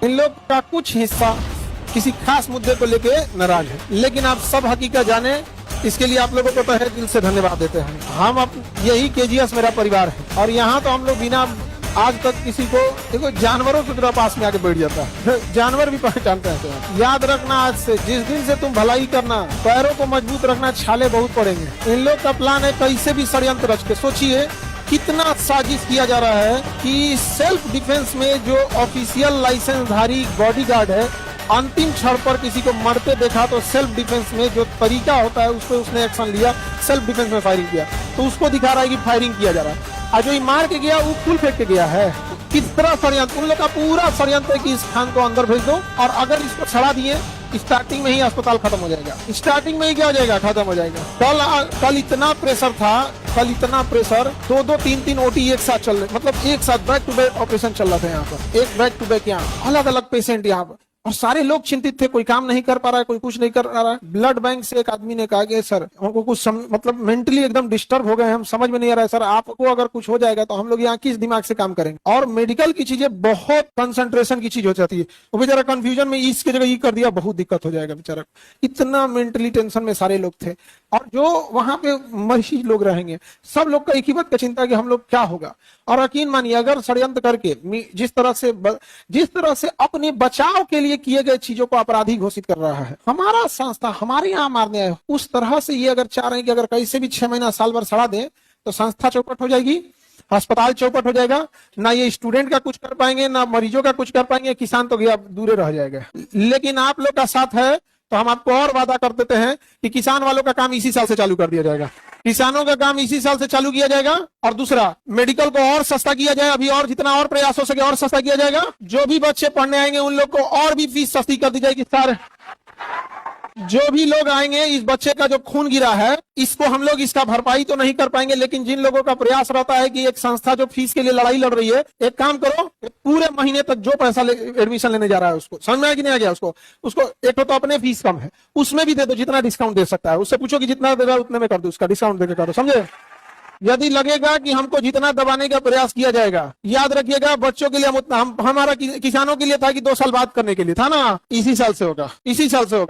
इन लोग का कुछ हिस्सा किसी खास मुद्दे को लेके नाराज है, लेकिन आप सब हकीकत जाने इसके लिए आप लोगों को तहे दिल से धन्यवाद देते हैं। हम अब यही केजीएस मेरा परिवार है और यहाँ तो हम लोग बिना आज तक किसी को देखो जानवरों की तरह पास में आके बैठ जाता है, जानवर भी पहचानते हैं। तो याद रखना, आज से जिस दिन से तुम भलाई करना, पैरों को मजबूत रखना, छाले बहुत पड़ेंगे। इन लोग का प्लान है कैसे भी षड्यंत्र रच के, सोचिए कितना साजिश किया जा रहा है कि सेल्फ डिफेंस में जो ऑफिशियल लाइसेंसधारी बॉडीगार्ड है अंतिम क्षण पर किसी को मरते देखा तो सेल्फ डिफेंस में जो तरीका होता है उस पर उसने एक्शन लिया, सेल्फ डिफेंस में फायरिंग किया, तो उसको दिखा रहा है कि फायरिंग किया जा रहा है। और जो मार के गया वो फूल फेंक के गया है। किस तरह षड्यंत्र, उन लोग का पूरा षड्यंत्र है कि इस खान को अंदर भेज दो और अगर इसको छड़ा दिए स्टार्टिंग में ही अस्पताल खत्म हो जाएगा, स्टार्टिंग में ही क्या हो जाएगा, खत्म हो जाएगा। कल इतना प्रेशर था, कल इतना प्रेशर, 2-2, 3-3 ओटी एक साथ चल रहे, मतलब एक साथ बैक टू बैक ऑपरेशन चल रहा था यहाँ पर, एक बैक टू बैक यहाँ, अलग अलग पेशेंट यहाँ पर, और सारे लोग चिंतित थे, कोई काम नहीं कर पा रहा है, कोई कुछ नहीं कर रहा है। ब्लड बैंक से एक आदमी ने कहा कि सर हमको कुछ मतलब मेंटली एकदम डिस्टर्ब हो गए, हम समझ में नहीं आ रहा है सर, आपको अगर कुछ हो जाएगा तो हम लोग यहाँ किस दिमाग से काम करेंगे। और मेडिकल की चीजें बहुत कंसंट्रेशन की चीज हो जाती है, वो बेचारा कंफ्यूजन में इसकी जगह ये कर दिया, बहुत दिक्कत हो जाएगा बेचारा, इतना मेंटली टेंशन में सारे लोग थे। और जो वहां पे मरीज लोग रहेंगे सब लोग का एक ही बात का चिंता कि हम लोग क्या होगा। और यकीन मानिए अगर षड्यंत्र करके जिस तरह से अपने बचाव के लिए किए गए चीजों को अपराधी घोषित कर रहा है हमारा संस्था, हमारे यहाँ मारने आए, उस तरह से ये अगर चाह रहे हैं कि अगर कैसे भी 6 महीना साल भर सड़ा दें तो संस्था चौपट हो जाएगी, अस्पताल चौपट हो जाएगा, ना ये स्टूडेंट का कुछ कर पाएंगे, ना मरीजों का कुछ कर पाएंगे, किसान तो गया दूर रह जाएगा। लेकिन आप लोग का साथ है तो हम आपको और वादा कर देते हैं कि किसान वालों का काम इसी साल से चालू कर दिया जाएगा, किसानों का काम इसी साल से चालू किया जाएगा। और दूसरा, मेडिकल को और सस्ता किया जाए, अभी और जितना और प्रयास हो सके और सस्ता किया जाएगा। जो भी बच्चे पढ़ने आएंगे उन लोग को और भी फीस सस्ती कर दी जाएगी। सर जो भी लोग आएंगे, इस बच्चे का जो खून गिरा है इसको हम लोग इसका भरपाई तो नहीं कर पाएंगे, लेकिन जिन लोगों का प्रयास रहता है कि एक संस्था जो फीस के लिए लड़ाई लड़ रही है, एक काम करो, पूरे महीने तक जो पैसा एडमिशन लेने जा रहा है उसको, समझ में आया कि नहीं आ गया, उसको एक तो अपने फीस कम है उसमें भी दे दो, जितना डिस्काउंट दे सकता है उससे पूछो कि जितना देगा उतने में कर दो, उसका डिस्काउंट देकर कर दो, समझे। यदि लगेगा कि हमको जितना दबाने का प्रयास किया जाएगा, याद रखिएगा बच्चों के लिए हम उतना, हमारा किसानों के लिए था कि 2 साल बाद करने के लिए था ना, इसी साल से होगा, इसी साल से होगा।